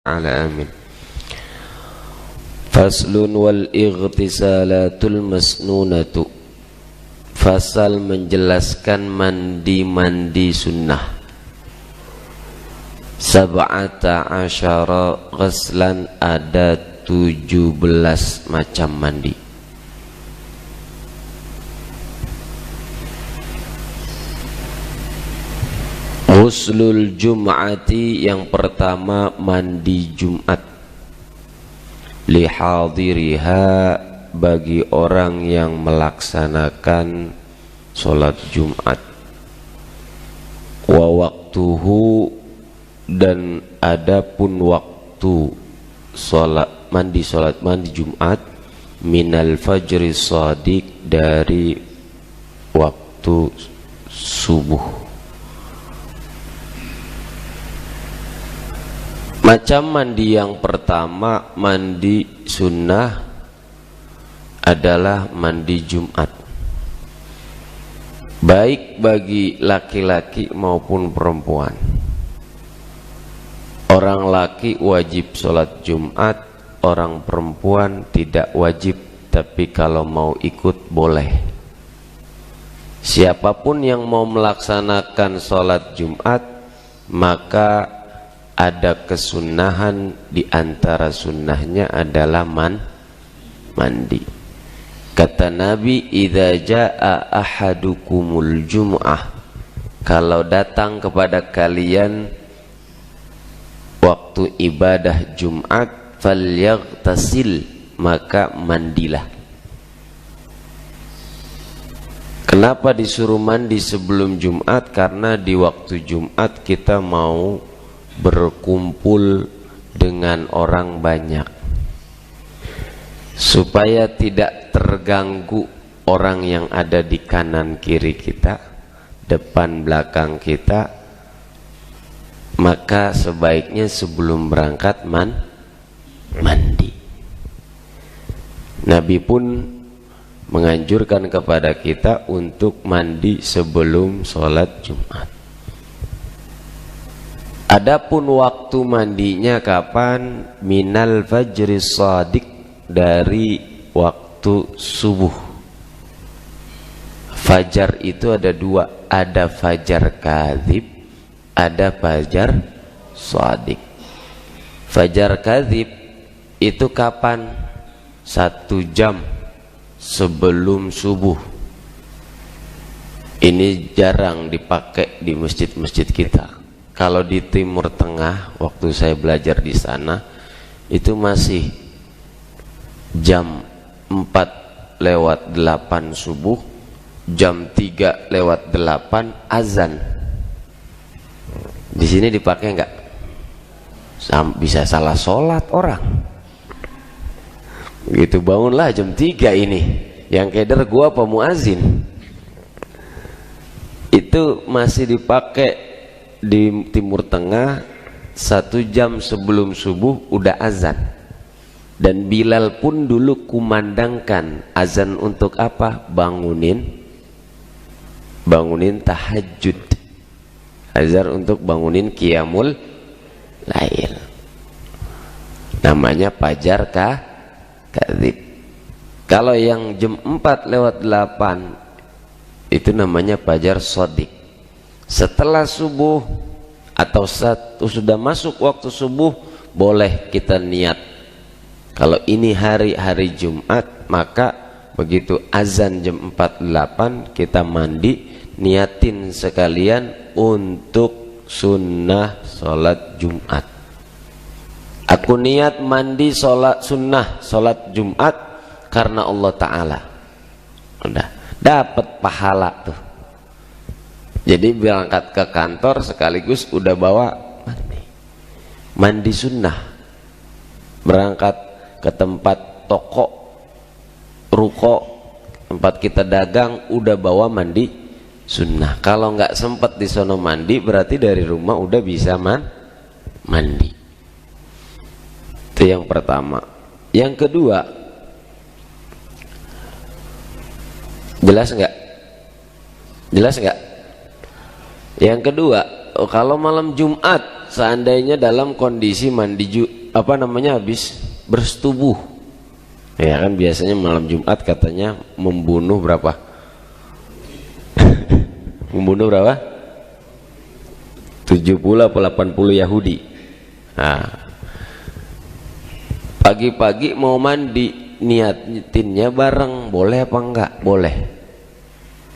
ala amin. Faslun wal ightisalatul masnunatu. Fasal menjelaskan mandi-mandi sunnah. Sab'ata asyara ghaslan, ada 17 macam mandi. Ghuslul jum'ati, yang pertama mandi Jumat. Lihadiriha, bagi orang yang melaksanakan sholat Jumat. Wa waktuhu, dan adapun waktu mandi Jumat. Minal fajri shadiq, dari waktu subuh. Macam mandi yang pertama, mandi sunnah, adalah mandi Jumat, baik bagi laki-laki maupun perempuan. Orang laki wajib sholat Jumat, orang perempuan tidak wajib, tapi kalau mau ikut boleh. Siapapun yang mau melaksanakan sholat Jumat, maka ada kesunahan, di antara sunnahnya adalah mandi. Kata Nabi, idza jaa ahadukumul jum'ah, kalau datang kepada kalian waktu ibadah Jumat, falyaghtasil, maka mandilah. Kenapa disuruh mandi sebelum Jumat? Karena di waktu Jumat kita mau berkumpul dengan orang banyak, supaya tidak terganggu orang yang ada di kanan kiri kita, depan belakang kita. Maka sebaiknya sebelum berangkat mandi. Nabi pun menganjurkan kepada kita untuk mandi sebelum sholat Jumat. Adapun waktu mandinya kapan? Minal fajri shadiq, dari waktu subuh. Fajar itu ada dua, ada fajar kadzib, ada fajar shadiq. Fajar kadzib itu kapan? 1 jam sebelum subuh. Ini jarang dipakai di masjid-masjid kita. Kalau di Timur Tengah, waktu saya belajar di sana, itu masih jam 4:08 subuh, jam 3:08 azan. Di sini dipakai enggak? Bisa salah sholat orang. Gitu, bangunlah jam 3 ini. Yang keder gua apa muazin? Itu masih dipakai di Timur Tengah. 1 jam sebelum subuh udah azan. Dan Bilal pun dulu kumandangkan azan untuk apa? Bangunin tahajud. Azan untuk bangunin qiyamul lail. Namanya fajar kadzib. Kalau yang jam 4:08 itu namanya fajar shadiq. Setelah subuh atau sudah masuk waktu subuh, boleh kita niat. Kalau ini hari Jumat, maka begitu azan jam 4:08 kita mandi, niatin sekalian untuk sunnah sholat Jumat. Aku niat mandi sholat sunnah sholat Jumat karena Allah Ta'ala. Udah dapat pahala tuh. Jadi berangkat ke kantor sekaligus udah bawa mandi sunnah. Berangkat ke tempat toko, ruko, tempat kita dagang, udah bawa mandi sunnah. Kalau nggak sempat di sono mandi, berarti dari rumah udah bisa mandi. Itu yang pertama. Yang kedua, jelas nggak? Jelas nggak? Yang kedua, kalau malam Jumat seandainya dalam kondisi mandi habis bersetubuh. Ya kan biasanya malam Jumat katanya membunuh berapa? Membunuh berapa? 70 atau 80 Yahudi. Nah, pagi-pagi mau mandi, niatinnya bareng, boleh apa enggak? Boleh.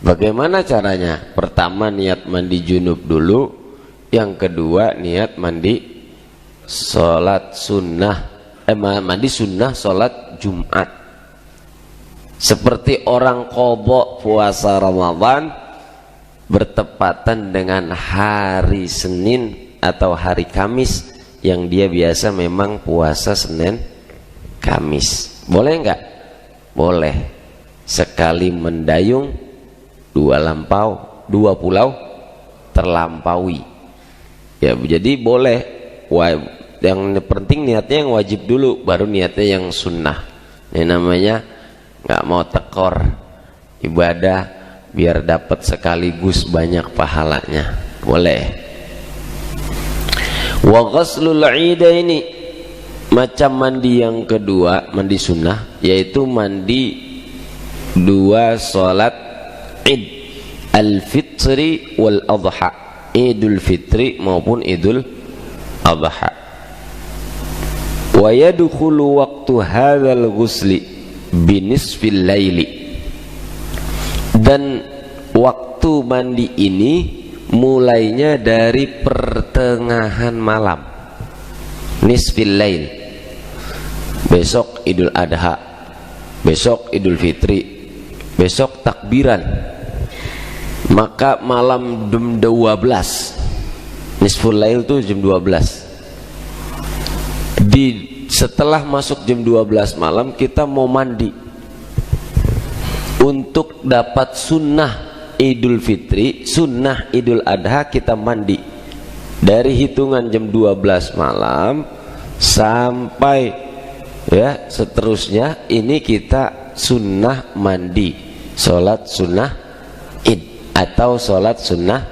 Bagaimana caranya? Pertama niat mandi junub dulu, yang kedua niat mandi sholat sunnah, mandi sunnah sholat Jumat. Seperti orang qadha puasa Ramadan bertepatan dengan hari Senin atau hari Kamis, yang dia biasa memang puasa Senin Kamis. Boleh enggak? Boleh. Sekali mendayung dua pulau terlampaui. Ya, jadi boleh. Yang penting niatnya yang wajib dulu, baru niatnya yang sunnah. Ini namanya nggak mau tekor ibadah biar dapat sekaligus banyak pahalanya. Boleh. Wa ghuslul idaini, macam mandi yang kedua, mandi sunnah, yaitu mandi dua salat id, al-fitri wal adha, idul fitri maupun idul adha. Wa yadkhulu waqtu hadzal ghusli binisfil laili, dan waktu mandi ini mulainya dari pertengahan malam, nisfil lail. Besok Idul Adha, besok Idul Fitri, besok takbiran, maka malam jam 12, nisful lail itu jam 12. Setelah masuk jam 12 malam kita mau mandi untuk dapat sunnah Idul Fitri, sunnah Idul Adha. Kita mandi dari hitungan jam 12 malam sampai ya seterusnya, ini kita sunnah mandi, sholat sunnah id atau sholat sunnah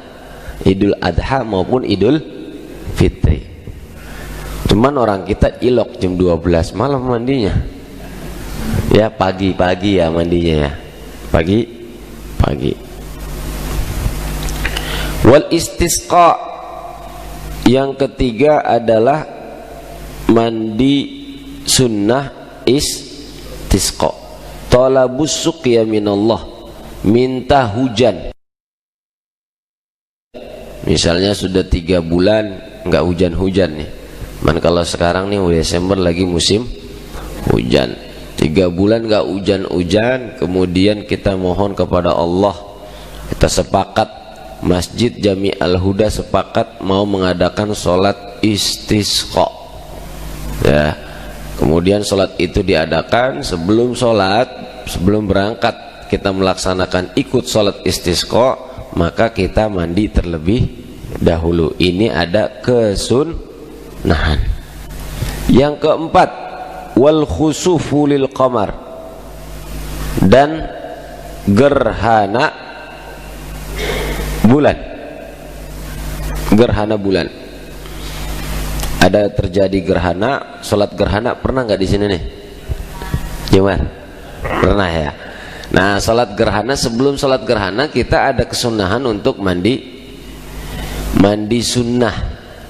Idul Adha maupun Idul Fitri. Cuman orang kita ilok jam 12 malam mandinya. Ya pagi-pagi ya mandinya ya. Pagi. Wal istisqa, yang ketiga adalah mandi sunnah istisqa. Talabus suqya minallah, minta hujan. Misalnya sudah 3 bulan nggak hujan-hujan nih. Man kalau sekarang nih Desember lagi musim hujan, 3 bulan nggak hujan-hujan, kemudian kita mohon kepada Allah, kita sepakat, Masjid Jami Al-Huda sepakat mau mengadakan sholat istisqa ya. Kemudian sholat itu diadakan, sebelum berangkat kita melaksanakan ikut sholat istisqa, maka kita mandi terlebih dahulu. Ini ada kesunahan. Yang keempat, wal khusufu lil qamar, dan gerhana bulan. Gerhana bulan. Ada terjadi gerhana, sholat gerhana pernah nggak di sini nih? Gimana? Pernah ya. Nah, sholat gerhana, sebelum sholat gerhana kita ada kesunahan untuk mandi sunnah.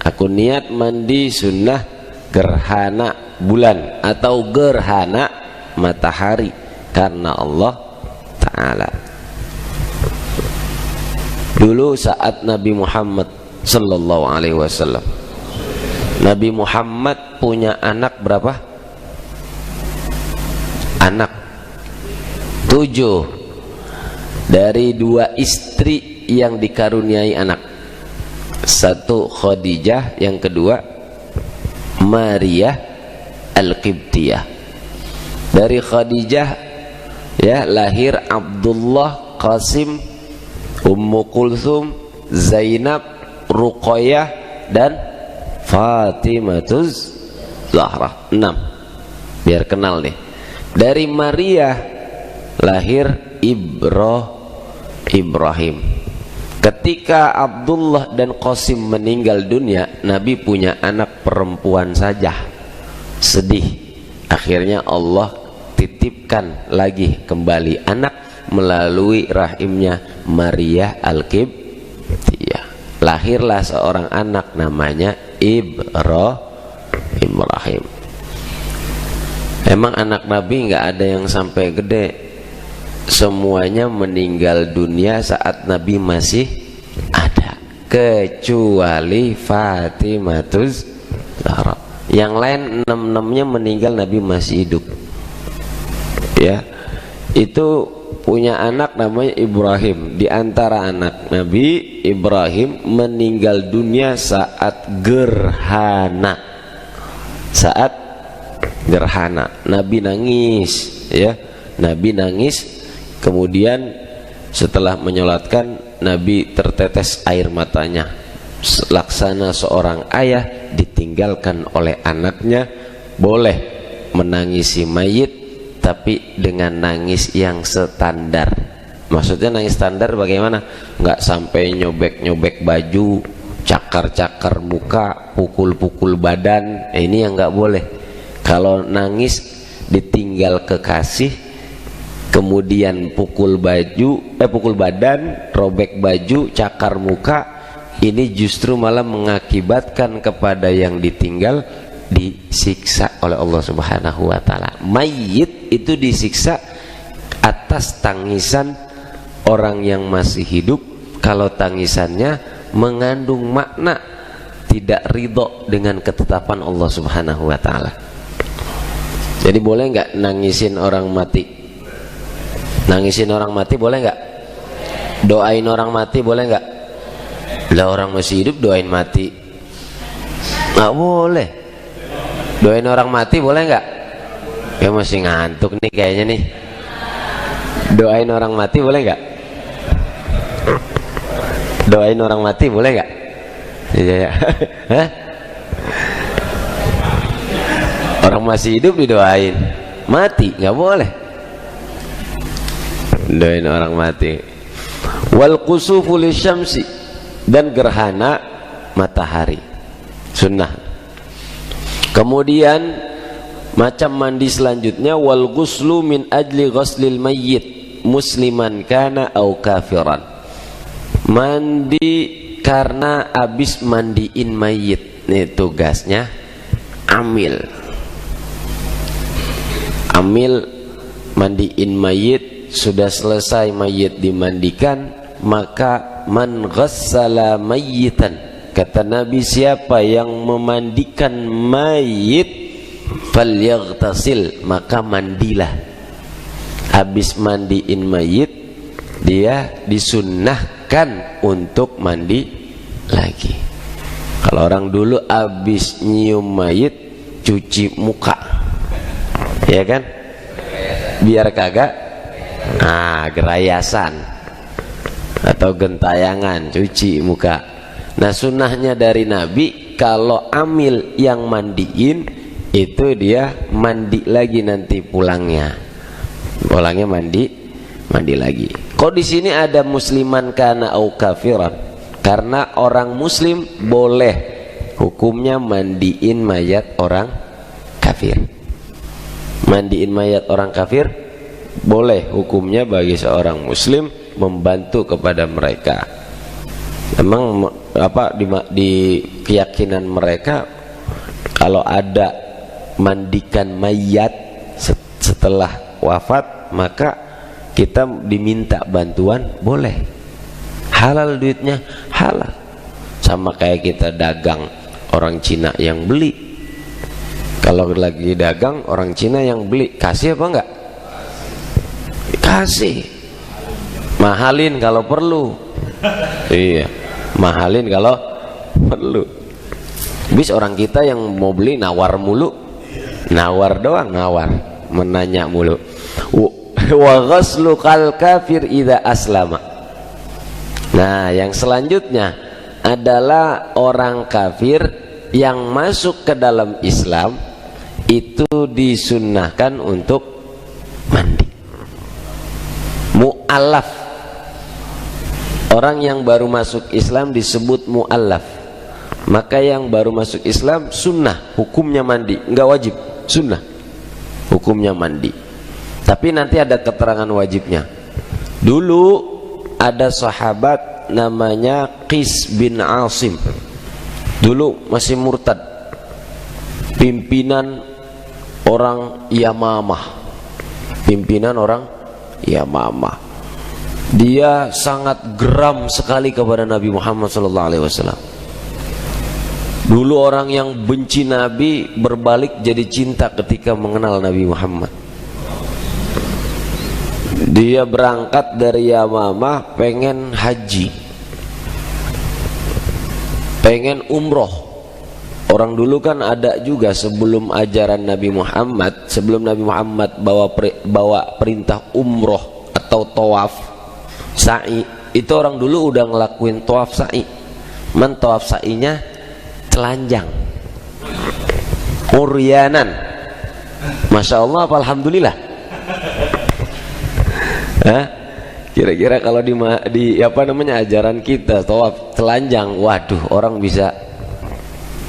Aku niat mandi sunnah gerhana bulan atau gerhana matahari karena Allah Ta'ala. Dulu saat Nabi Muhammad Sallallahu Alaihi Wasallam, Nabi Muhammad punya anak berapa? Anak 7 dari 2 istri yang dikaruniai anak. Satu Khadijah, yang kedua Maria Al-Qibtiyah. Dari Khadijah ya lahir Abdullah, Qasim, Ummu Kulthum, Zainab, Ruqayyah dan Fatimatuz Zahra. 6. Biar kenal nih. Dari Maria lahir Ibrahim. Ketika Abdullah dan Qasim meninggal dunia, Nabi punya anak perempuan saja. Sedih. Akhirnya Allah titipkan lagi kembali anak melalui rahimnya Maria Al-Qibtiyah. Lahirlah seorang anak namanya Ibrahim. Emang anak Nabi nggak ada yang sampai gede. Semuanya meninggal dunia saat Nabi masih ada, kecuali Fatimatuz Zahra. Yang lain 6-6-nya meninggal Nabi masih hidup. Ya, itu punya anak namanya Ibrahim. Di antara anak Nabi, Ibrahim meninggal dunia saat gerhana. Saat gerhana, Nabi nangis, ya. Nabi nangis. Kemudian setelah menyolatkan, Nabi tertetes air matanya. Laksana seorang ayah ditinggalkan oleh anaknya, boleh menangisi mayit, tapi dengan nangis yang standar. Maksudnya nangis standar bagaimana? Nggak sampai nyobek-nyobek baju, cakar-cakar muka, pukul-pukul badan. Ini yang nggak boleh. Kalau nangis ditinggal kekasih, kemudian pukul badan, robek baju, cakar muka, ini justru malah mengakibatkan kepada yang ditinggal disiksa oleh Allah Subhanahu wa taala. Mayit itu disiksa atas tangisan orang yang masih hidup kalau tangisannya mengandung makna tidak ridho dengan ketetapan Allah Subhanahu wa taala. Jadi boleh nggak nangisin orang mati? Nangisin orang mati boleh nggak? Doain orang mati boleh nggak? Lah orang masih hidup doain mati nggak boleh. Doain orang mati boleh nggak? Ya masih ngantuk nih kayaknya nih. Doain orang mati boleh nggak? Doain orang mati boleh nggak? Iya ya. Hah? Orang masih hidup didoain, mati nggak boleh. Doain orang mati. Wal kusufu lisyamsi, dan gerhana matahari, sunnah. Kemudian macam mandi selanjutnya, wal ghuslu min ajli ghuslil mayyit musliman kana au kafiran. Mandi karena habis mandiin mayit. Ini tugasnya amil. Amil mandiin mayit. Sudah selesai mayit dimandikan, maka man ghassala mayyitan, kata Nabi, siapa yang memandikan mayit, falyaghtasil, maka mandilah. Habis mandiin mayit, dia disunnahkan untuk mandi lagi. Kalau orang dulu habis nyium mayit, cuci muka, ya kan, biar kagak gerayasan atau gentayangan, cuci muka. Nah, sunnahnya dari Nabi, kalau amil yang mandiin itu dia mandi lagi nanti pulangnya mandi lagi. Kok di sini ada musliman kana au kafiran? Karena orang muslim boleh hukumnya mandiin mayat orang kafir. Mandiin mayat orang kafir boleh hukumnya bagi seorang muslim membantu kepada mereka. Memang di keyakinan mereka, kalau ada mandikan mayat setelah wafat, maka kita diminta bantuan, boleh. Halal duitnya, halal. Sama kayak kita dagang, orang Cina yang beli. Kalau lagi dagang, orang Cina yang beli, kasih apa enggak? Kasih. Mahalin kalau perlu. Iya, mahalin kalau perlu. Bis orang kita yang mau beli nawar mulu, nawar doang, nawar, menanya mulu. Wa ghaslu kal kafir idza aslama. Nah, yang selanjutnya adalah orang kafir yang masuk ke dalam Islam itu disunnahkan untuk mandi. Mu'alaf, Orang yang baru masuk Islam disebut mu'allaf. Maka yang baru masuk Islam sunnah hukumnya mandi, enggak wajib, sunnah hukumnya mandi. Tapi nanti ada keterangan wajibnya. Dulu ada sahabat namanya Qis bin Asim. Dulu masih murtad, pimpinan orang Yamamah, pimpinan orang Yamamah. Dia sangat geram sekali kepada Nabi Muhammad SAW. Dulu orang yang benci Nabi berbalik jadi cinta ketika mengenal Nabi Muhammad. Dia berangkat dari Yamamah pengen haji, pengen umroh. Orang dulu kan ada juga sebelum ajaran Nabi Muhammad, sebelum Nabi Muhammad bawa perintah umroh atau tawaf sa'i, itu orang dulu udah ngelakuin tawaf sa'i. Men tawaf sa'inya telanjang, uryanan. Masya Allah apa alhamdulillah? Kira-kira kalau di apa namanya ajaran kita tawaf telanjang, waduh, orang bisa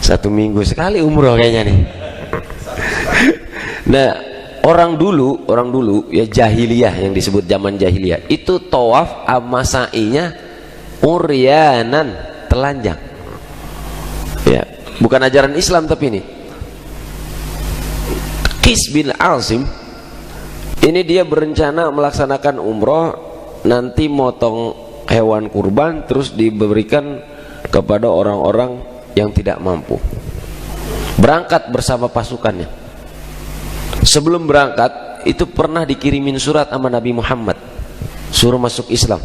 1 minggu sekali umroh kayaknya nih. Nah, orang dulu ya jahiliyah, yang disebut zaman jahiliyah, itu tawaf sama sa'inya uryanan, telanjang. Ya, bukan ajaran Islam tapi ini. Qis bin Asim ini dia berencana melaksanakan umroh, nanti motong hewan kurban terus diberikan kepada orang-orang yang tidak mampu. Berangkat bersama pasukannya. Sebelum berangkat itu pernah dikirimin surat sama Nabi Muhammad, suruh masuk Islam.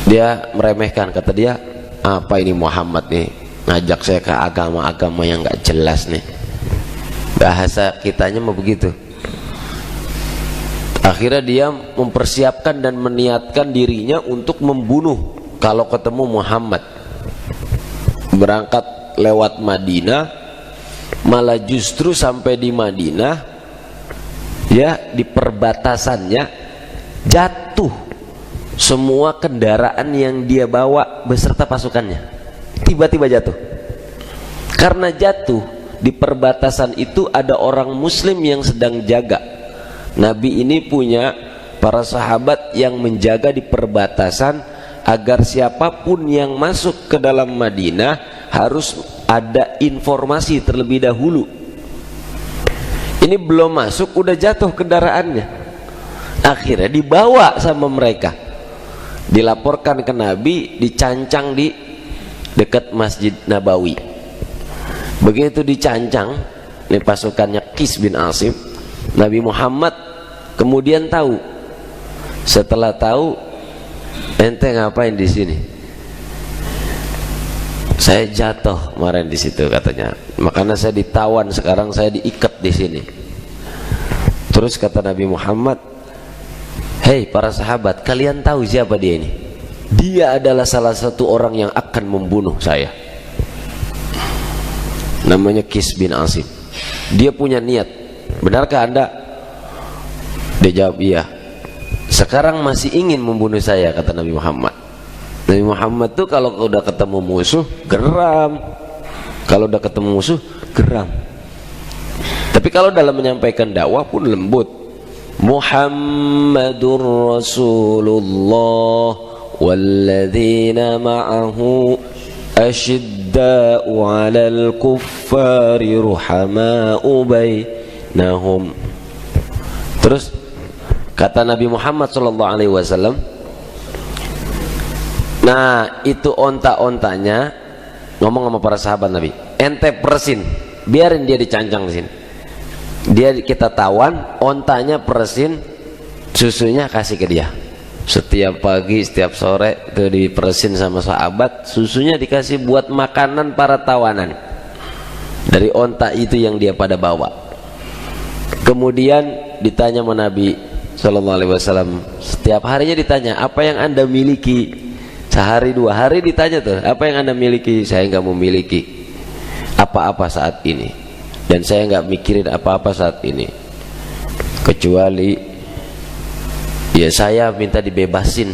Dia meremehkan, kata dia, apa ini Muhammad nih ngajak saya ke agama-agama yang gak jelas nih. Bahasa kitanya mau begitu. Akhirnya dia mempersiapkan dan meniatkan dirinya untuk membunuh kalau ketemu Muhammad. Berangkat lewat Madinah, malah justru sampai di Madinah, ya, di perbatasannya jatuh semua kendaraan yang dia bawa beserta pasukannya. Tiba-tiba jatuh. Karena jatuh di perbatasan itu ada orang Muslim yang sedang jaga. Nabi ini punya para sahabat yang menjaga di perbatasan agar siapapun yang masuk ke dalam Madinah harus ada informasi terlebih dahulu. Ini belum masuk udah jatuh kendaraannya. Akhirnya dibawa sama mereka, dilaporkan ke Nabi, dicancang di dekat Masjid Nabawi. Begitu dicancang ini pasukannya Qis bin Asim, Nabi Muhammad kemudian tahu. Setelah tahu, ente ngapain di sini? Saya jatuh kemarin di situ, katanya. Makanya saya ditawan, sekarang saya diikat di sini. Terus kata Nabi Muhammad, hei para sahabat, kalian tahu siapa dia ini? Dia adalah salah satu orang yang akan membunuh saya. Namanya Qis bin Asim. Dia punya niat. Benarkah anda? Dia jawab iya. Sekarang masih ingin membunuh saya, kata Nabi Muhammad. Nabi Muhammad tuh kalau udah ketemu musuh geram, kalau udah ketemu musuh geram. Tapi kalau dalam menyampaikan dakwah pun lembut. Muhammadur Rasulullah walladzina ma'ahu asyidda'u 'alal kuffari ruhama'u bainahum. Terus kata Nabi Muhammad SAW, nah itu onta-ontanya ngomong sama para sahabat Nabi, ente persin, biarin dia dicancang di sini. Dia kita tawan, ontanya persin, susunya kasih ke dia. Setiap pagi, setiap sore itu dipersin sama sahabat, susunya dikasih buat makanan para tawanan dari onta itu yang dia pada bawa. Kemudian ditanya sama Nabi SAW, setiap harinya ditanya, apa yang anda miliki? Sehari 2 hari ditanya tuh, apa yang anda miliki? Saya nggak memiliki apa-apa saat ini, dan saya nggak mikirin apa-apa saat ini, kecuali ya saya minta dibebasin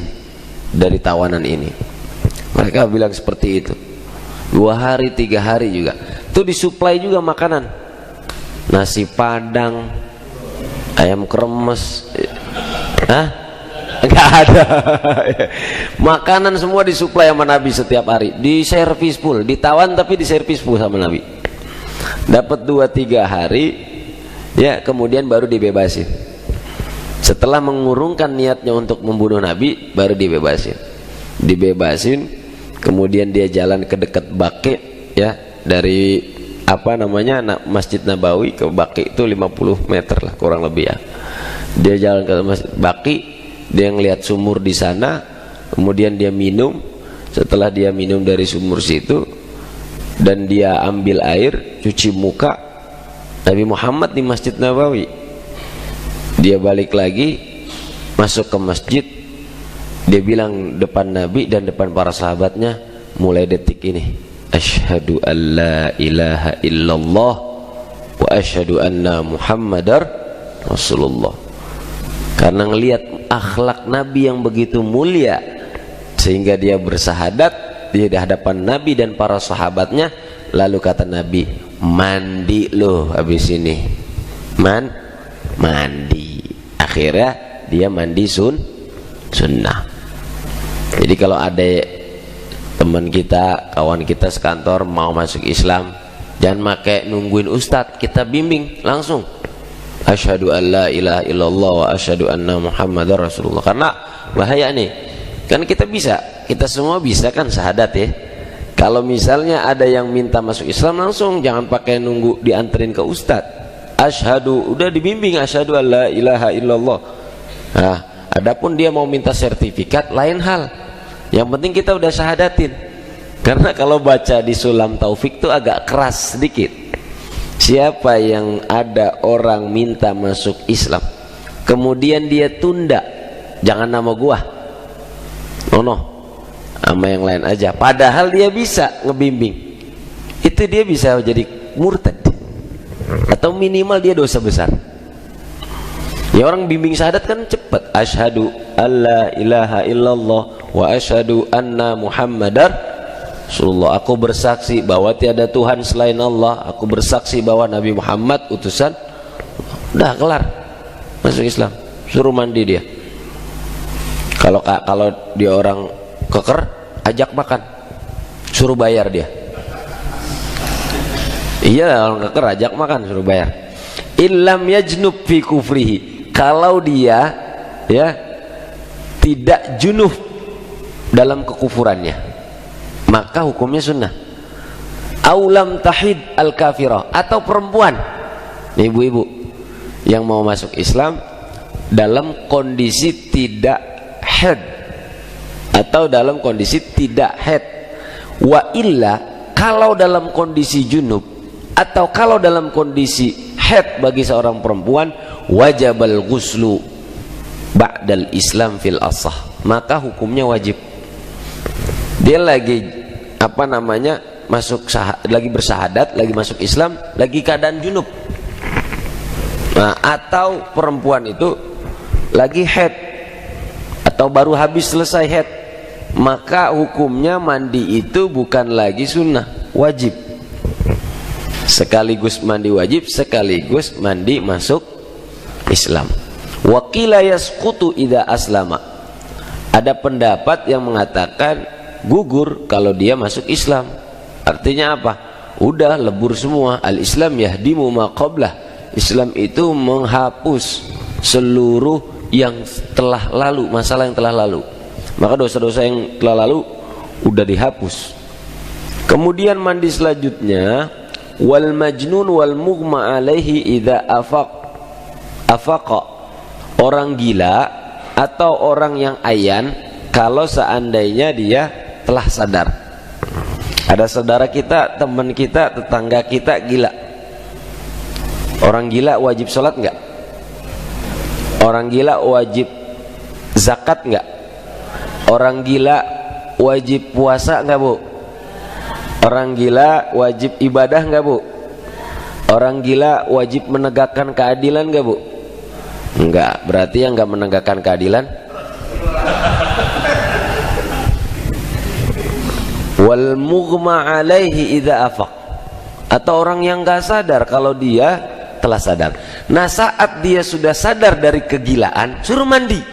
dari tawanan ini. Mereka bilang seperti itu. 2 hari 3 hari juga. Itu disuplai juga makanan. Nasi padang, ayam kremes. Hah? Enggak ada. Makanan semua disuplai sama Nabi setiap hari. Di servis full, ditawan tapi di servis full sama Nabi. Dapat 2-3 hari, ya kemudian baru dibebasin. Setelah mengurungkan niatnya untuk membunuh Nabi, baru dibebasin. Kemudian dia jalan ke dekat Baqi, ya, dari apa namanya Masjid Nabawi ke Baqi itu 50 meter lah kurang lebih ya. Dia jalan ke Masjid Baqi, dia ngelihat sumur di sana, kemudian dia minum. Setelah dia minum dari sumur situ dan dia ambil air, cuci muka, Nabi Muhammad di Masjid Nabawi. Dia balik lagi masuk ke masjid. Dia bilang depan Nabi dan depan para sahabatnya, mulai detik ini, asyhadu an la ilaha illallah wa asyhadu anna Muhammadar Rasulullah. Karena ngelihat akhlak Nabi yang begitu mulia, sehingga dia bersahadat di hadapan Nabi dan para sahabatnya. Lalu kata Nabi, mandi loh habis ini, mandi. Akhirnya dia mandi sunnah. Jadi kalau ada teman kita, kawan kita sekantor mau masuk Islam, jangan pakai nungguin ustadz, kita bimbing langsung. Asyhadu an la ilaha illallah wa asyhadu anna Muhammadar Rasulullah. Karena bahaya nih. Kan kita semua bisa kan syahadat ya. Kalau misalnya ada yang minta masuk Islam langsung, jangan pakai nunggu dianterin ke ustadz. Asyhadu, udah dibimbing asyhadu an la ilaha illallah. Nah, adapun dia mau minta sertifikat lain hal. Yang penting kita udah syahadatin. Karena kalau baca di Sulam Taufik itu agak keras sedikit. Siapa yang ada orang minta masuk Islam, kemudian dia tunda, jangan nama gua, sama yang lain aja. Padahal dia bisa ngebimbing. Itu dia bisa jadi murtad. Atau minimal dia dosa besar. Ya orang bimbing syahadat kan cepat. Asyhadu alla ilaha illallah wa asyhadu anna Muhammadar Rasulullah. Aku bersaksi bahwa tiada Tuhan selain Allah. Aku bersaksi bahwa Nabi Muhammad utusan. Udah kelar. Masuk Islam. Suruh mandi dia. Kalau dia orang keker, ajak makan. Suruh bayar dia. Iya, orang keker ajak makan, suruh bayar. Illam yajnub fi kufrihi. Kalau dia ya tidak junub dalam kekufurannya, maka hukumnya sunnah. Aulam tahid al kafirah. Atau perempuan, ibu-ibu yang mau masuk Islam dalam kondisi tidak haid atau dalam kondisi tidak haid. Wa illa, kalau dalam kondisi junub atau kalau dalam kondisi haid bagi seorang perempuan, wajabal ghuslu ba'dal Islam fil asah, maka hukumnya wajib. Dia lagi lagi bersahadat, lagi masuk Islam, lagi keadaan junub. Nah, atau perempuan itu lagi haid atau baru habis selesai haid, maka hukumnya mandi itu bukan lagi sunnah, wajib. Sekaligus mandi wajib, sekaligus mandi masuk Islam. Wa qila yasqutu idza aslama. Ada pendapat yang mengatakan gugur kalau dia masuk Islam. Artinya apa? Udah lebur semua. Al-Islam yahdimu ma qablah. Islam itu menghapus seluruh yang telah lalu, masalah yang telah lalu. Maka dosa-dosa yang telah lalu udah dihapus. Kemudian mandi selanjutnya, wal majnun wal mughma alaihi idza afaqa. Orang gila atau orang yang ayan kalau seandainya dia telah sadar. Ada saudara kita, teman kita, tetangga kita gila. Orang gila wajib sholat enggak? Orang gila wajib zakat enggak? Orang gila wajib puasa enggak, Bu? Orang gila wajib ibadah enggak, Bu? Orang gila wajib menegakkan keadilan enggak, Bu? Enggak. Berarti yang enggak menegakkan keadilan wal mughma alaihi idza afaq, atau orang yang nggak sadar kalau dia telah sadar. Nah, saat dia sudah sadar dari kegilaan, suruh mandi.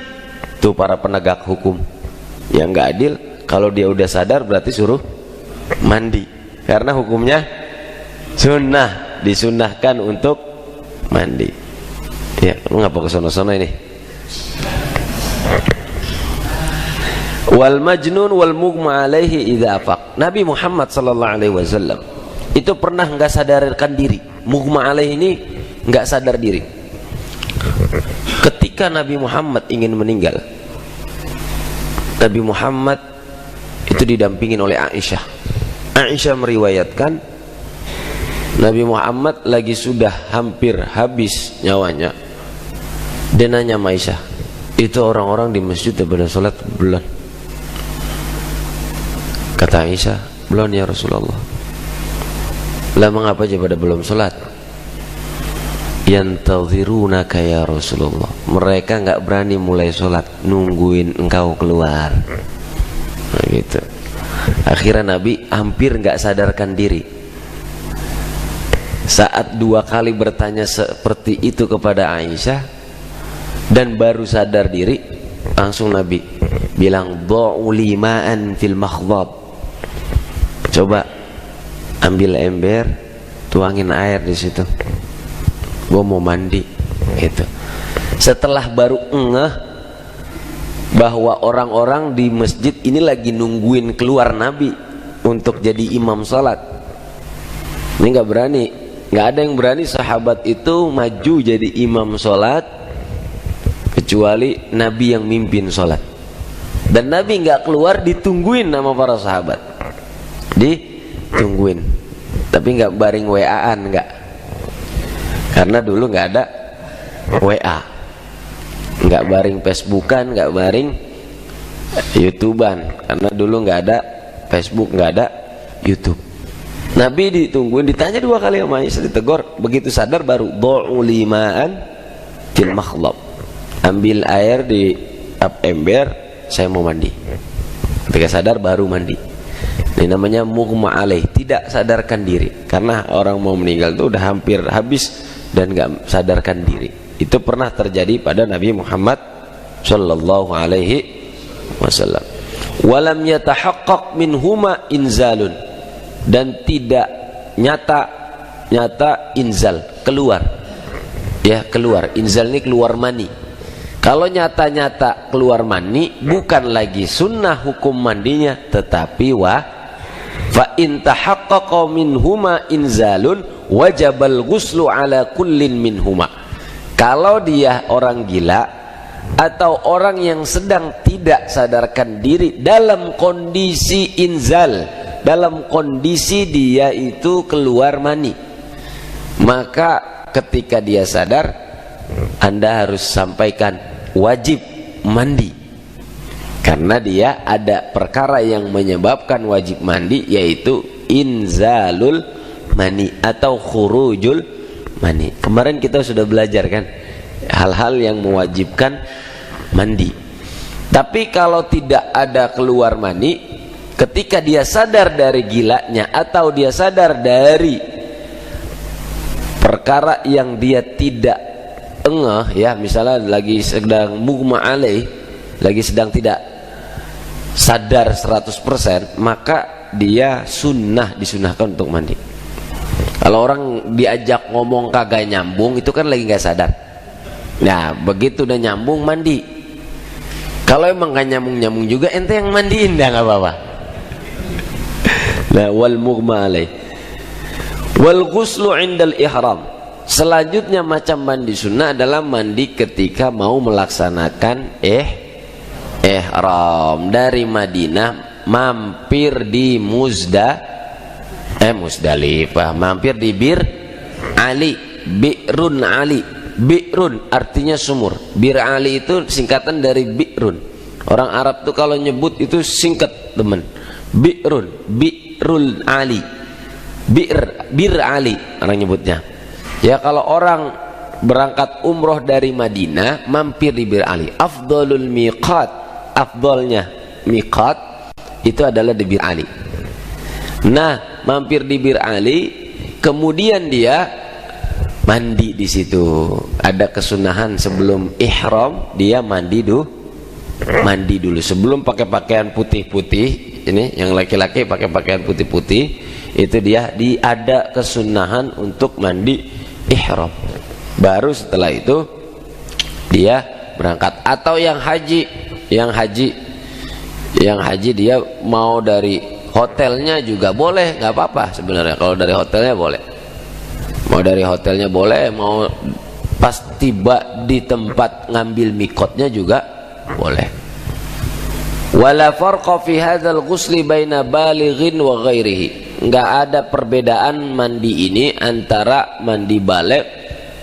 Tuh para penegak hukum yang nggak adil, kalau dia udah sadar berarti suruh mandi, karena hukumnya sunnah, disunnahkan untuk mandi. Ya, lu ngapa ke sono-sono ini? Wal majnun wal mughma alaihi idza afaq. Nabi Muhammad sallallahu alaihi wasallam itu pernah nggak sadarkan diri. Mughma alaihi ini nggak sadar diri. Ketika Nabi Muhammad ingin meninggal, Nabi Muhammad itu didampingin oleh Aisyah. Aisyah meriwayatkan Nabi Muhammad lagi sudah hampir habis nyawanya. Dia nanya sama Aisyah, itu orang-orang di masjid pada sholat belum? Kata Aisyah, belum ya Rasulullah. Lah mengapa aja pada belum sholat? Yantazirunaka ya Rasulullah. Mereka nggak berani mulai sholat, nungguin engkau keluar. Nah, gitu. Akhirnya Nabi hampir nggak sadarkan diri. Saat 2 kali bertanya seperti itu kepada Aisyah dan baru sadar diri, langsung Nabi bilang, "Dha'u lima'an fil makhdab." Coba ambil ember, tuangin air di situ. Gua mau mandi, gitu. Setelah baru ngeh bahwa orang-orang di masjid ini lagi nungguin keluar Nabi untuk jadi imam salat. Ini nggak berani, nggak ada yang berani sahabat itu maju jadi imam salat kecuali Nabi yang mimpin salat. Dan Nabi nggak keluar, ditungguin sama para sahabat, ditungguin, tapi nggak baring WA-an, nggak, karena dulu nggak ada WA, nggak baring Facebookan, nggak baring YouTubean, karena dulu nggak ada Facebook, nggak ada YouTube. Nabi ditungguin, ditanya 2 kali sama Aisyah, ditegur, begitu sadar baru dha'u lima'an fil makhlab, ambil air di ember, saya mau mandi. Ketika sadar baru mandi. Ini namanya mughma alaih, tidak sadarkan diri. Karena orang mau meninggal itu udah hampir habis dan gak sadarkan diri. Itu pernah terjadi pada Nabi Muhammad sallallahu alaihi wasallam. Walam yatahaqqaq minhuma inzalun, dan tidak nyata inzal, keluar. Ya, keluar. Inzal ini keluar mani. Kalau nyata-nyata keluar mani, bukan lagi sunnah hukum mandinya, tetapi fa in tahaqqaqa minhuma inzalun wajabal ghuslu ala kullin minhuma. Kalau dia orang gila atau orang yang sedang tidak sadarkan diri dalam kondisi inzal, dalam kondisi dia itu keluar mani, maka ketika dia sadar, Anda harus sampaikan wajib mandi, karena dia ada perkara yang menyebabkan wajib mandi, yaitu inzalul mani atau khurujul mani. Kemarin kita sudah belajar kan hal-hal yang mewajibkan mandi. Tapi kalau tidak ada keluar mani, ketika dia sadar dari gilanya atau dia sadar dari perkara yang dia tidak engah, ya, misalnya lagi sedang mughma alaih, lagi sedang tidak sadar 100%, maka dia disunahkan untuk mandi. Kalau orang diajak ngomong kagak nyambung, itu kan lagi nggak sadar. Nah, begitu udah nyambung, mandi. Kalau emang gak nyambung juga, ente yang mandiin, dah nggak apa-apa. Nah, wal mughma alaih wal ghuslu indal ihram. Selanjutnya macam mandi sunnah adalah mandi ketika mau melaksanakan ihram. Dari Madinah mampir di Muzdalifah, mampir di Bi'run Ali. Bi'run artinya sumur. Bir Ali itu singkatan dari Bi'run. Orang Arab tuh kalau nyebut itu singkat, teman. Bi'rul Ali. Bir Ali orang nyebutnya. Ya, kalau orang berangkat umroh dari Madinah mampir di Bir Ali. Afdalul miqat, afdalnya miqat itu adalah di Bir Ali. Nah, mampir di Bir Ali, kemudian dia mandi di situ. Ada kesunahan sebelum ihram dia mandi dulu sebelum pakai pakaian putih-putih. Ini yang laki-laki pakai pakaian putih-putih, itu dia ada kesunahan untuk mandi ihram. Baru setelah itu dia berangkat. Atau yang haji dia mau dari hotelnya juga boleh, nggak apa-apa sebenarnya. Kalau dari hotelnya boleh, mau dari hotelnya boleh, mau pas tiba di tempat ngambil mikotnya juga boleh. Wala farqa fi hadzal ghusli baina balighin wa ghairihi. Nggak ada perbedaan mandi ini antara mandi balik,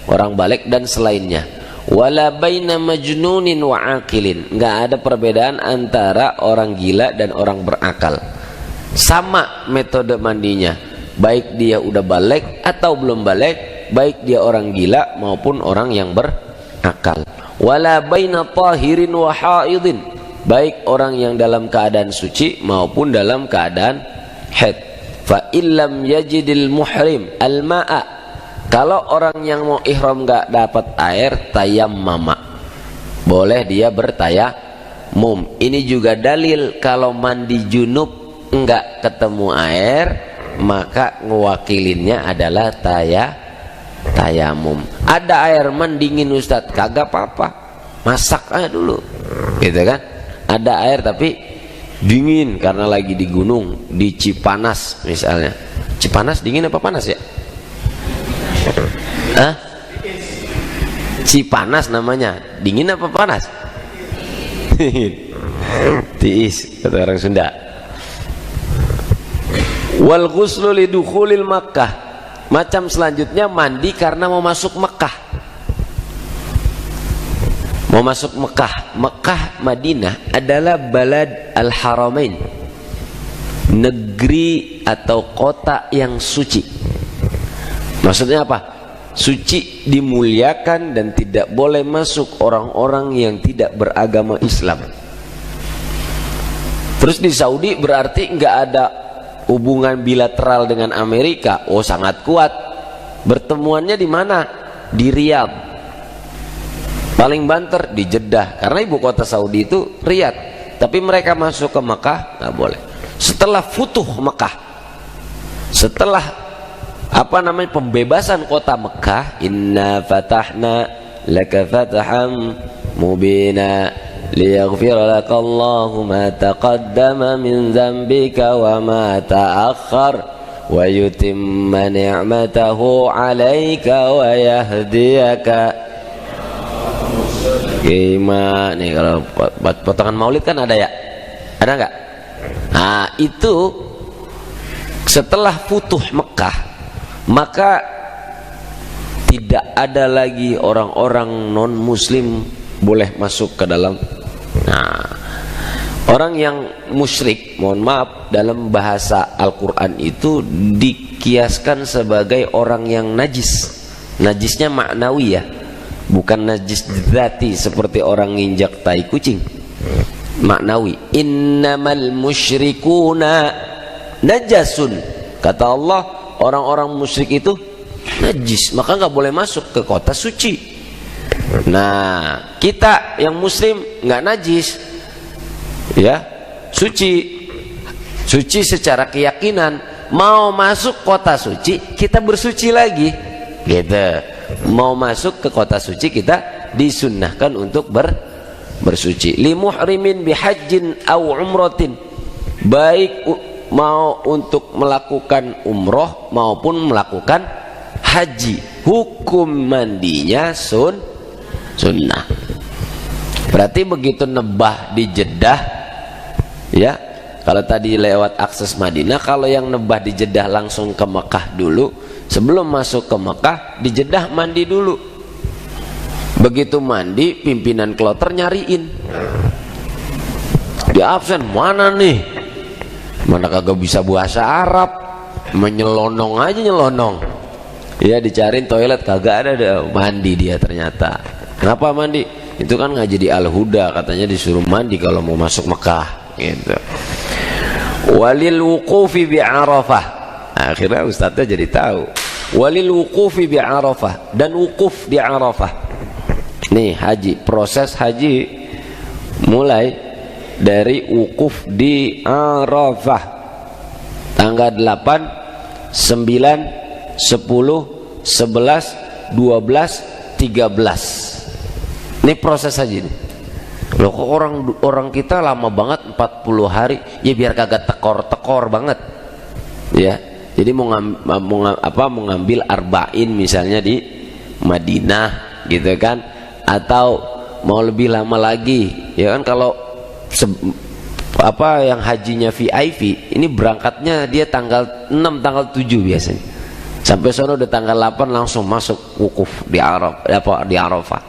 orang balik dan selainnya. Wala baina majnunin wa aqilin. Nggak ada perbedaan antara orang gila dan orang berakal. Sama metode mandinya, baik dia udah balik atau belum balik, baik dia orang gila maupun orang yang berakal. Wala baina tahirin wa haidin, baik orang yang dalam keadaan suci maupun dalam keadaan haid. Fa illam yajidil muhrim al-ma'a, kalau orang yang mau ihram enggak dapat air, tayammama, boleh dia bertayamum. Ini juga dalil kalau mandi junub enggak ketemu air, maka ngewakilinnya adalah tayamum. Ada air mendingin Ustadz, kagak apa-apa, masak aja dulu, gitu kan. Ada air tapi dingin karena lagi di gunung, di Cipanas misalnya. Cipanas dingin apa panas ya? Hah? Cipanas namanya, dingin apa panas? Tiis kata orang Sunda. Wal ghuslu lidukhulil Makkah, macam selanjutnya mandi karena mau masuk Mekah. Mau masuk Mekah. Mekah Madinah adalah balad al-haramain, negeri atau kota yang suci. Maksudnya apa? Suci, dimuliakan, dan tidak boleh masuk orang-orang yang tidak beragama Islam. Terus di Saudi berarti nggak ada hubungan bilateral dengan Amerika. Oh, sangat kuat. Bertemuannya di mana? Di Riyadh. Paling banter di Jeddah, karena ibu kota Saudi itu Riyadh. Tapi mereka masuk ke Mekah nggak boleh. Setelah futuh Mekah, setelah pembebasan kota Mekah, inna fatahna laka fataham mubina liyaghfir lakallahu ma taqaddama min dzambika wa ma ta'akhkhar wa yutimma ni'matahu 'alaika wa yahdiyaka. Gimana nih kalau potongan maulid kan ada ya? Ada nggak? Nah, itu setelah futuh Mekah, maka tidak ada lagi orang-orang non muslim boleh masuk ke dalam. Nah, orang yang musyrik, mohon maaf, dalam bahasa Al-Quran itu dikiaskan sebagai orang yang najis. Najisnya maknawi ya, bukan najis dzati seperti orang nginjak tai kucing. Maknawi. Innamal musyrikuna najasun, kata Allah, orang-orang musyrik itu najis, maka nggak boleh masuk ke kota suci. Nah, kita yang muslim nggak najis, ya, suci secara keyakinan. Mau masuk kota suci, kita bersuci lagi, gitu. Mau masuk ke kota suci, kita disunnahkan untuk bersuci. Li muhrimin bihajjin au umratin, baik mau untuk melakukan umroh maupun melakukan haji, hukum mandinya sunnah. Berarti begitu nebah di Jeddah, ya, kalau tadi lewat akses Madinah, kalau yang nebah di Jeddah langsung ke Mekah dulu, sebelum masuk ke Mekah di Jeddah mandi dulu. Begitu mandi, pimpinan kloter nyariin, di absen, mana nih, mana kagak bisa bahasa Arab, menyelonong aja nyelonong. Ya, dicariin toilet kagak ada, mandi dia ternyata. Kenapa mandi? Itu kan ngaji di Al-Huda, katanya disuruh mandi kalau mau masuk Mekah, gitu. walil wuqufi bi Arafah. Akhirnya ustadznya jadi tahu. Walil wuqufi bi Arafah, dan wukuf di Arafah. Nih haji, proses haji mulai dari wukuf di Arafah tanggal 8, 9, 10, 11, 12, 13. Ini proses haji nih. Loh kok orang kita lama banget 40 hari? Ya biar kagak tekor-tekor banget. Ya. Jadi mau ngambil arba'in misalnya di Madinah gitu kan, atau mau lebih lama lagi. Ya kan kalau yang hajinya VIP ini berangkatnya dia tanggal 6 tanggal 7 biasanya. Sampai sana udah tanggal 8 langsung masuk wukuf di Arafah.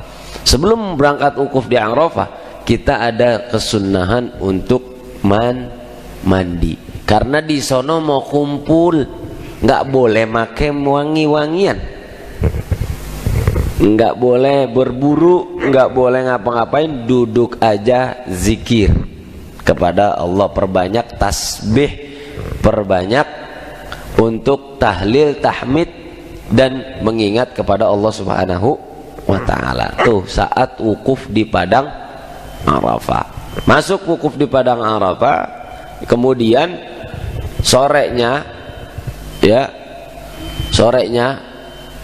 Sebelum berangkat wukuf di Arafah, kita ada kesunahan untuk mandi. Karena di sono mau kumpul, nggak boleh make wangi-wangian, nggak boleh berburu, nggak boleh ngapa-ngapain, duduk aja zikir kepada Allah, perbanyak tasbih, perbanyak untuk tahlil, tahmid, dan mengingat kepada Allah Subhanahu wa ta'ala. Tuh saat wukuf di padang Arafah. Masuk wukuf di padang Arafah, kemudian sorenya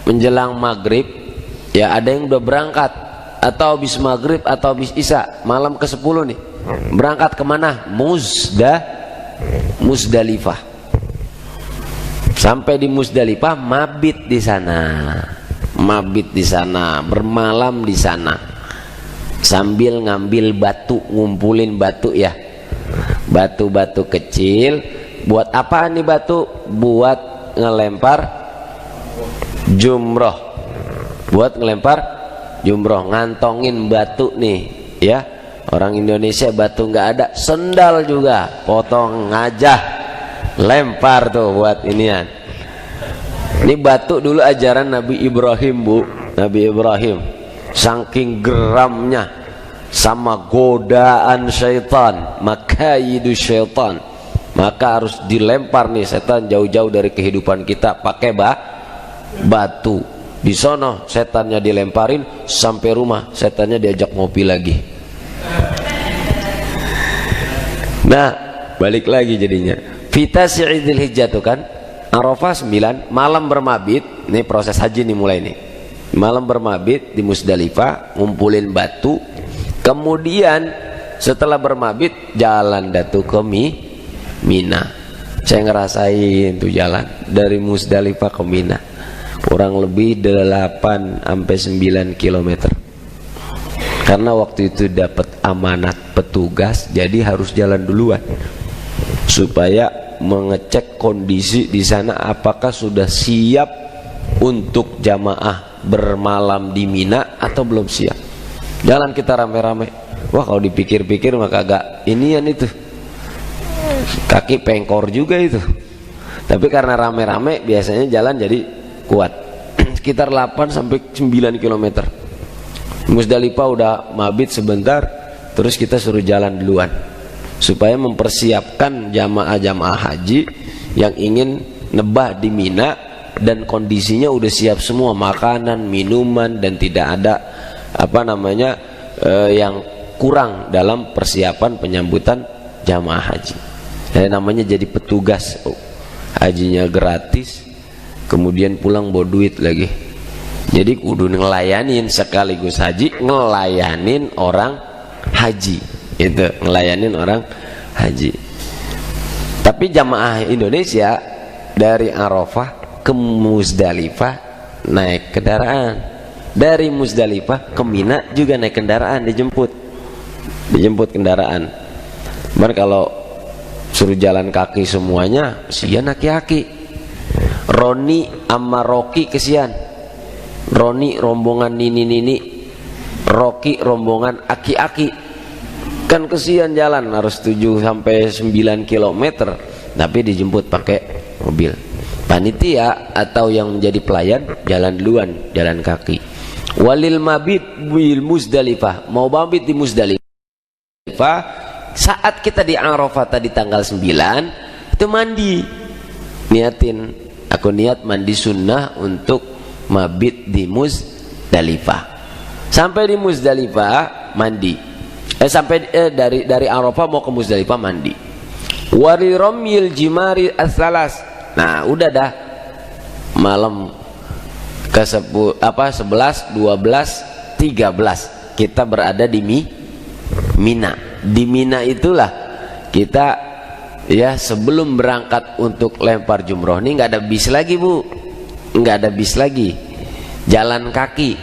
menjelang maghrib, ya ada yang udah berangkat atau habis maghrib atau habis isya, malam ke-10 nih. Berangkat kemana? Musdalifah. Sampai di Musdalifah, mabit di sana, bermalam di sana, sambil ngambil batu, ngumpulin batu ya, batu-batu kecil. Buat apaan nih batu? Buat ngelempar jumroh. Ngantongin batu nih ya. Orang Indonesia batu nggak ada, sendal juga potong ngajah, lempar tuh buat inian. Ini batu dulu ajaran Nabi Ibrahim, Bu. Nabi Ibrahim saking geramnya sama godaan syaitan, makayidu syaitan, maka harus dilempar nih setan jauh-jauh dari kehidupan kita pakai batu. Di sono setannya dilemparin, sampai rumah setannya diajak ngopi lagi. Nah, balik lagi jadinya. Fita Dzul Hijjah tuh kan, Arafah 9, malam bermabit. Ini proses haji nih mulai nih. Malam bermabit di Musdalifah, ngumpulin batu. Kemudian setelah bermabit jalan datu ke Mina. Saya ngerasain tuh jalan dari Musdalifah ke Mina. Kurang lebih 8 sampai 9 km. Karena waktu itu dapat amanat petugas, jadi harus jalan duluan supaya mengecek kondisi di sana apakah sudah siap untuk jamaah bermalam di Mina atau belum siap. Jalan kita rame-rame. Wah, kalau dipikir-pikir maka agak inian itu. Kaki pengkor juga itu. Tapi karena rame-rame biasanya jalan jadi kuat. Sekitar 8 sampai 9 km. Musdalifah udah mabit sebentar, terus kita suruh jalan duluan supaya mempersiapkan jamaah-jamaah haji yang ingin nebah di Mina dan kondisinya udah siap semua, makanan, minuman, dan tidak ada yang kurang dalam persiapan penyambutan jamaah haji. Namanya jadi petugas, hajinya gratis, kemudian pulang bawa duit lagi. Jadi kudu ngelayanin sekaligus haji, ngelayanin orang haji. Itu ngelayanin orang haji. Tapi jamaah Indonesia dari Arafah ke Musdalifah naik kendaraan. Dari Musdalifah ke Mina juga naik kendaraan, dijemput kendaraan. Cuman kalau suruh jalan kaki semuanya, kesian aki-aki. Roni sama Roki kesian. Roni rombongan nini-nini, Roki rombongan aki-aki. Kan kesian jalan harus 7 sampai 9 km, tapi dijemput pakai mobil. Panitia atau yang menjadi pelayan jalan duluan, jalan kaki. Walil mabit bil Musdalifah, mau mabit di Musdalifah saat kita di Arafah tadi tanggal 9 itu mandi, niatin aku niat mandi sunnah untuk mabit di Muzdalifah. Sampai di Muzdalifah mandi, dari Arafah mau ke Muzdalifah mandi. Wari romil jimari as-salas. Nah udah dah malam ke 11, 12, 13 kita berada di Mina. Di Mina itulah kita ya sebelum berangkat untuk lempar jumroh ini nggak ada bis lagi bu, nggak ada bis lagi, jalan kaki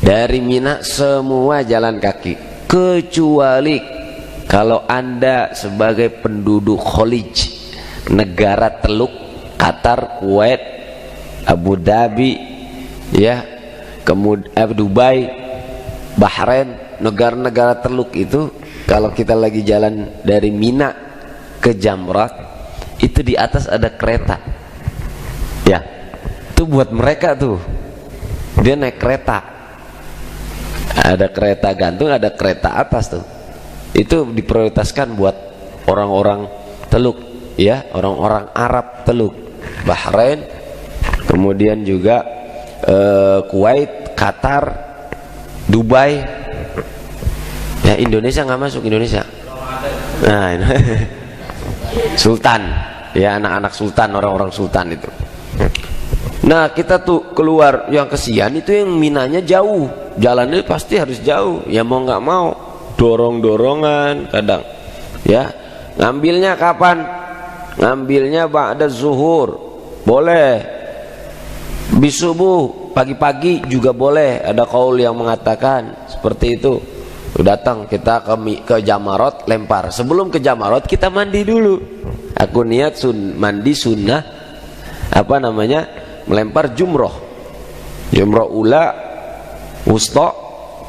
dari Mina, semua jalan kaki, kecuali kalau anda sebagai penduduk Khalij, negara Teluk, Qatar, Kuwait, Abu Dhabi, ya, kemudian Dubai, Bahrain, negara-negara Teluk itu, kalau kita lagi jalan dari Mina ke Jamrat, itu di atas ada kereta, ya, itu buat mereka tuh, dia naik kereta, ada kereta gantung, ada kereta atas tuh, itu diprioritaskan buat orang-orang Teluk, ya, orang-orang Arab Teluk, Bahrain, kemudian juga Kuwait, Qatar, Dubai, ya. Indonesia nggak masuk, Indonesia. Nah, Sultan, ya, anak-anak Sultan, orang-orang Sultan itu. Nah kita tuh keluar, yang kesian itu yang Minanya jauh, jalannya pasti harus jauh, ya mau nggak mau, dorong-dorongan kadang, ya. Ngambilnya kapan? Ngambilnya ba'da zuhur, boleh. Bis subuh, pagi-pagi juga boleh. Ada qaul yang mengatakan seperti itu. Datang kita ke Jamarot, lempar. Sebelum ke Jamarot kita mandi dulu. Aku niat mandi sunnah, melempar jumroh. Jumroh ula, wusta,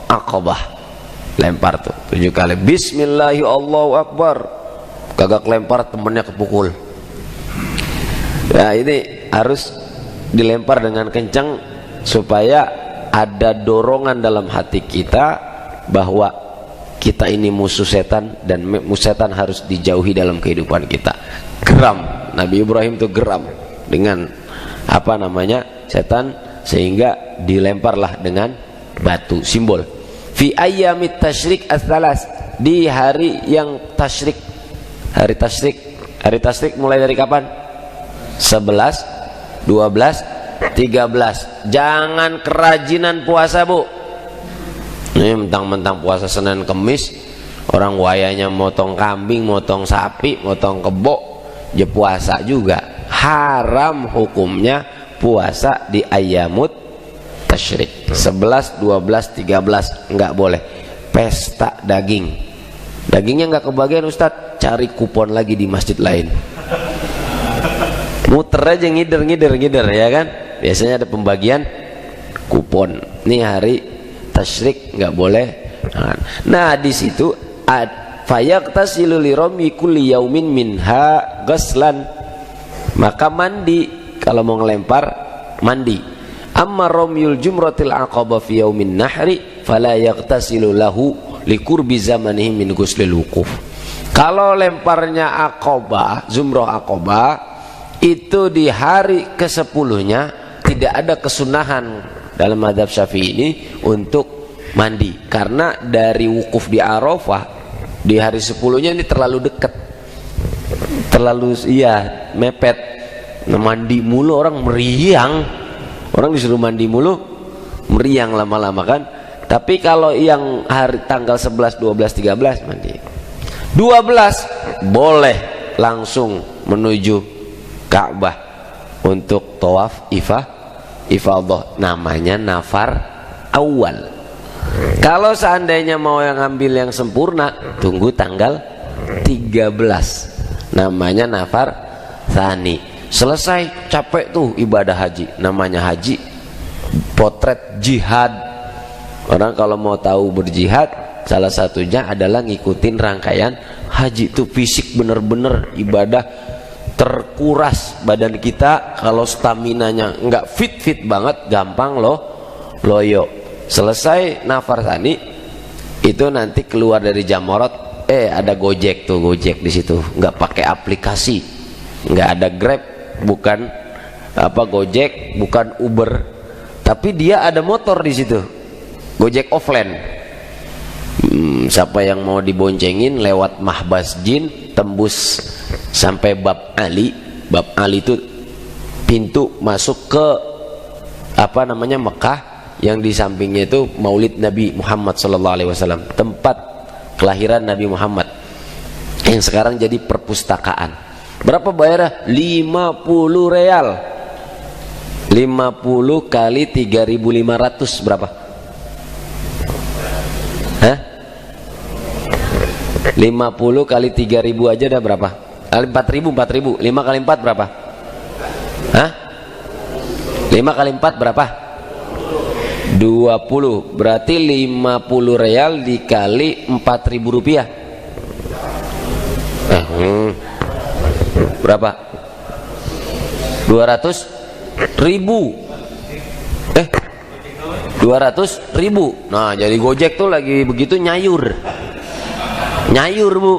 aqabah. Lempar tuh 7 kali. Bismillahi Allahu Akbar. Kagak lempar temennya kepukul. Ya ini harus dilempar dengan kencang supaya ada dorongan dalam hati kita bahwa kita ini musuh setan dan setan harus dijauhi dalam kehidupan kita. Geram, Nabi Ibrahim itu geram dengan setan, sehingga dilemparlah dengan batu, simbol. Fi ayyamit tasyrik as-salas, di hari yang tasyrik. Hari tasyrik mulai dari kapan? 11, 12, 13. Jangan kerajinan puasa bu. Ini mentang-mentang puasa Senin Kemis, orang wayanya motong kambing, motong sapi, motong kebo, ya puasa juga. Haram hukumnya puasa di ayyamut tasyrik. 11, 12, 13 nggak boleh. Pesta daging, dagingnya nggak kebagian Ustadz, cari kupon lagi di masjid lain. Muter aja, ngider ya kan. Biasanya ada pembagian kupon. Nih hari tasyrik nggak boleh. Nah di situ fayaktasilu liromi kulli yaumin minha ghaslan, maka mandi kalau mau ngelempar, mandi. Amma romyul jumratil aqabah fi yaumin nahri fala yaktasilu lahu liqurbi zamanihi min ghuslil wuquf. Kalau lemparnya aqabah, zumrah aqabah, itu di hari ke-10-nya tidak ada kesunahan dalam mazhab Syafi'i ini untuk mandi, karena dari wukuf di Arafah di hari 10-nya ini terlalu dekat, terlalu mepet. Nah, mandi mulu orang meriang, orang disuruh mandi mulu meriang lama-lama kan. Tapi kalau yang hari tanggal 11, 12, 13 mandi. 12 boleh langsung menuju Ka'bah untuk tawaf ifadah, namanya nafar awal. Kalau seandainya mau yang ambil yang sempurna, tunggu tanggal 13, namanya nafar tsani. Selesai, capek tuh ibadah haji, namanya haji potret jihad. Orang kalau mau tahu berjihad, salah satunya adalah ngikutin rangkaian haji. Itu fisik bener-bener ibadah, terkuras badan kita. Kalau staminanya nggak fit banget, gampang loyo. Selesai nafar tsani itu nanti keluar dari Jamarat, ada Gojek tuh, Gojek di situ, nggak pakai aplikasi, nggak ada Grab, bukan Gojek, bukan Uber, tapi dia ada motor di situ, Gojek offline. Siapa yang mau diboncengin lewat Mahbas Jin, tembus sampai Bab Ali. Bab Ali itu pintu masuk ke Mekah, yang di sampingnya itu Maulid Nabi Muhammad SAW, tempat kelahiran Nabi Muhammad, yang sekarang jadi perpustakaan. Berapa bayarnya? 50 real. 50 kali 3.500 berapa? Hah? 50 kali 3.000 aja udah berapa? 4.000. 5 kali 4 berapa? Hah? 5 kali 4 berapa? 20. Berarti 50 real dikali 4.000 rupiah. Berapa? 200.000. 200.000. Nah, jadi Gojek tuh lagi begitu nyayur, Bu.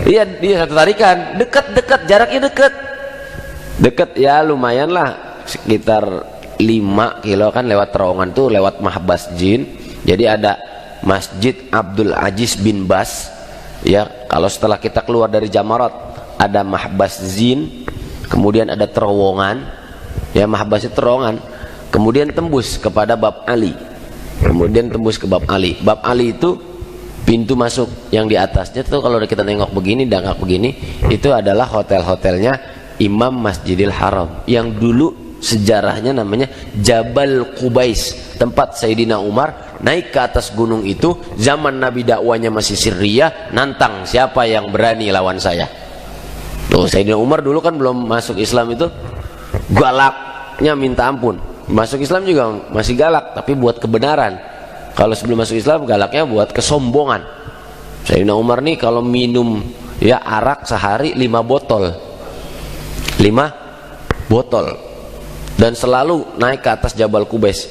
Iya, dia satu tarikan, dekat, jaraknya dekat ya, lumayan lah, sekitar 5 kilo kan, lewat terowongan tuh, lewat Mahbas Jin. Jadi ada Masjid Abdul Aziz bin Bas ya. Kalau setelah kita keluar dari Jamarat ada Mahbas Jin, kemudian ada terowongan ya, Mahbas itu terowongan, kemudian tembus kepada Bab Ali, kemudian tembus ke Bab Ali. Bab Ali itu pintu masuk, yang di atasnya tuh kalau kita nengok begini, dangkal begini, itu adalah hotel-hotelnya Imam Masjidil Haram, yang dulu sejarahnya namanya Jabal Qubais, tempat Sayyidina Umar naik ke atas gunung itu zaman Nabi dakwanya masih Syria, nantang siapa yang berani lawan saya. Tuh, Sayyidina Umar dulu kan belum masuk Islam, itu galaknya minta ampun. Masuk Islam juga masih galak, tapi buat kebenaran. Kalau sebelum masuk Islam galaknya buat kesombongan. Sayyidina Umar nih kalau minum ya arak sehari 5 botol, dan selalu naik ke atas Jabal Qubais.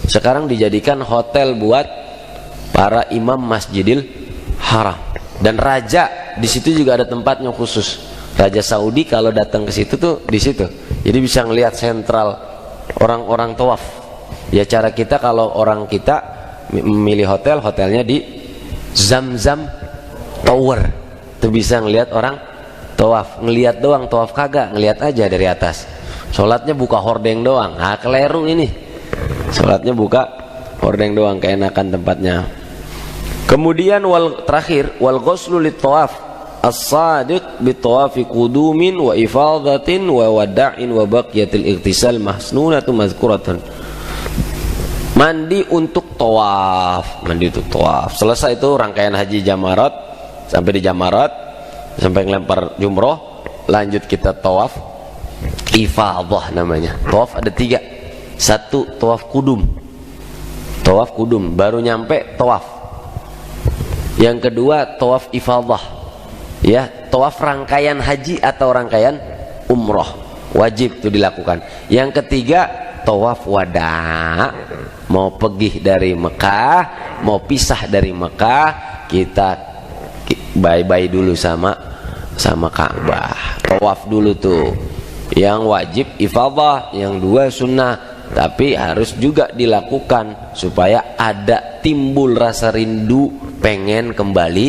Sekarang dijadikan hotel buat para imam Masjidil Haram, dan raja di situ juga ada tempatnya khusus. Raja Saudi kalau datang ke situ tuh di situ, jadi bisa ngelihat sentral orang-orang tawaf. Ya, cara kita kalau orang kita memilih hotelnya di Zamzam Tower, tuh bisa ngelihat orang tawaf. Ngelihat doang, tawaf kagak, ngelihat aja dari atas. Sholatnya buka hordeng doang, keliru ini. Sholatnya buka hordeng doang, keenakan tempatnya. Kemudian terakhir wal ghuslu lit tawaf as-sadiq bi tawafi qudumin wa ifadatin wa wada'in wa baqiyatil ightisal mahsnunatu mazkuratan. Mandi untuk tawaf, selesai itu rangkaian haji Jamarat, sampai di Jamarat, sampai ngelempar jumroh, lanjut kita tawaf ifadah namanya. Tawaf ada 3. 1 tawaf kudum, baru nyampe tawaf. Yang kedua tawaf ifadah ya, tawaf rangkaian haji atau rangkaian umroh, wajib itu dilakukan. Yang ketiga tawaf wada, mau pergi dari Mekah, mau pisah dari Mekah, kita bye-bye dulu sama Ka'bah. Tawaf dulu tuh. Yang wajib ifadah, yang 2 sunnah, tapi harus juga dilakukan supaya ada timbul rasa rindu pengen kembali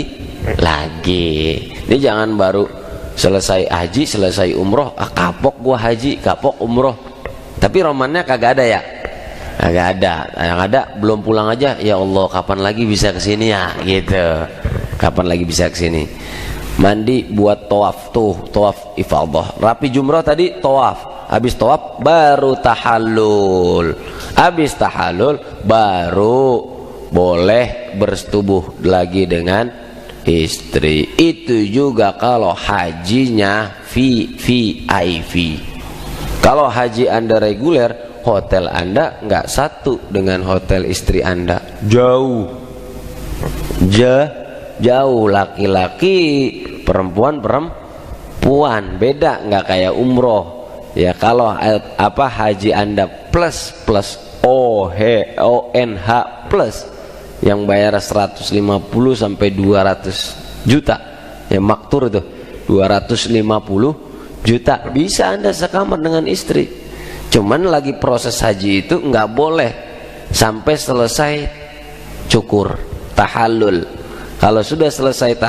lagi. Ini jangan baru selesai haji, selesai umroh, kapok gua haji, kapok umroh, tapi romannya kagak ada ya. Kagak ada. Yang ada belum pulang aja, ya Allah kapan lagi bisa kesini ya gitu. Kapan lagi bisa kesini. Mandi buat tawaf tuh, tawaf ifadah. Rapi jumrah tadi tawaf. Habis tawaf baru tahallul. Habis tahallul baru boleh bersetubuh lagi dengan istri. Itu juga kalau hajinya VIP. Kalau haji Anda reguler, hotel Anda nggak satu dengan hotel istri Anda, jauh, laki-laki perempuan beda, nggak kayak umroh ya. Kalau haji Anda plus ONH plus, yang bayar 150 sampai 200 juta ya, maktur itu 250 juta bisa Anda sekamar dengan istri. Cuman lagi proses haji itu nggak boleh sampai selesai cukur tahallul. Kalau sudah selesai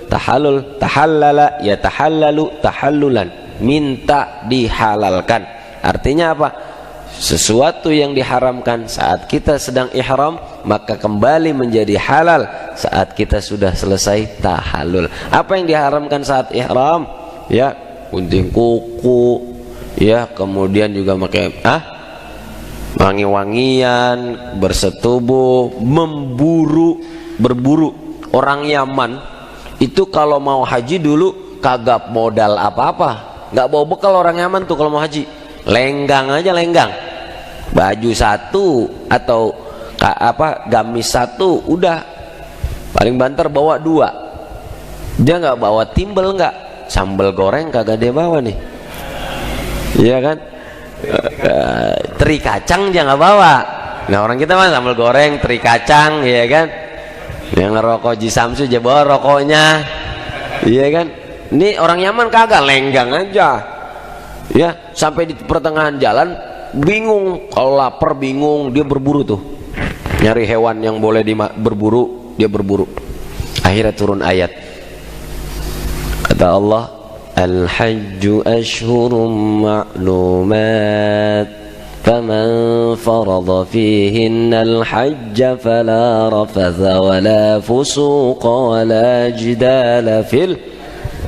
tahallala ya tahallalu tahallulan, minta dihalalkan. Artinya apa? Sesuatu yang diharamkan saat kita sedang ihram maka kembali menjadi halal saat kita sudah selesai tahallul. Apa yang diharamkan saat ihram? Ya, gunting kuku, ya, kemudian juga pakai wangi-wangian, bersetubuh, berburu. Orang Yaman itu kalau mau haji dulu kagak modal apa-apa, nggak bawa bekal orang Yaman tuh kalau mau haji. Lenggang aja, lenggang, baju satu atau gamis satu, udah paling banter bawa 2. Dia nggak bawa timbel, nggak, sambal goreng kagak dia bawa nih, iya kan. Teri kacang dia nggak bawa. Nah orang kita mah sambal goreng, teri kacang, iya kan. Yang ngerokok Ji Samsu aja bawa rokoknya, iya kan. Ini orang Yaman kagak, lenggang aja. Ya, sampai di pertengahan jalan bingung, kalau lapar bingung, dia berburu tuh, nyari hewan yang boleh berburu, dia berburu. Akhirnya turun ayat, kata Allah, al-hajju ashhurum ma'lumat faman farada fihinna al-hajja fala rafatha wala fusuqa wala jidala fil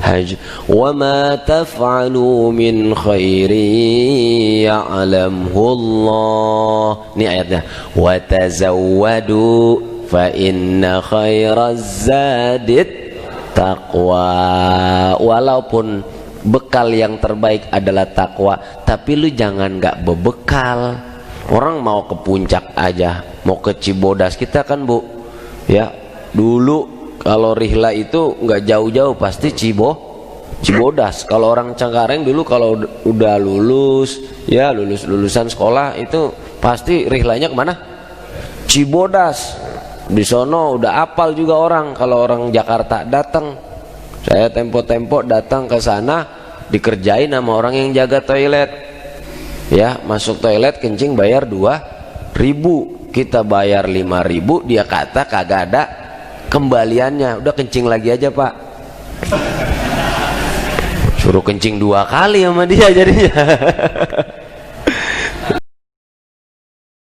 hajj wa ma taf'alu min khairin ya'lamhu Allah. Ini ayatnya, wa tazawwadu fa inna khairaz zadit taqwa. Walaupun bekal yang terbaik adalah takwa, tapi lu jangan nggak bebekal. Orang mau ke puncak aja, mau ke Cibodas, kita kan Bu ya, dulu kalau rihla itu nggak jauh-jauh pasti Cibodas. Kalau orang Cengkareng dulu kalau udah lulus ya, lulusan sekolah itu pasti rihlanya kemana? Cibodas. Di sono udah apal juga orang. Kalau orang Jakarta datang, saya tempo-tempo datang ke sana, dikerjain sama orang yang jaga toilet. Ya, masuk toilet kencing bayar 2.000, kita bayar 5.000, dia kata kagak ada kembaliannya. Udah kencing lagi aja Pak. Suruh kencing 2 kali sama dia jadinya.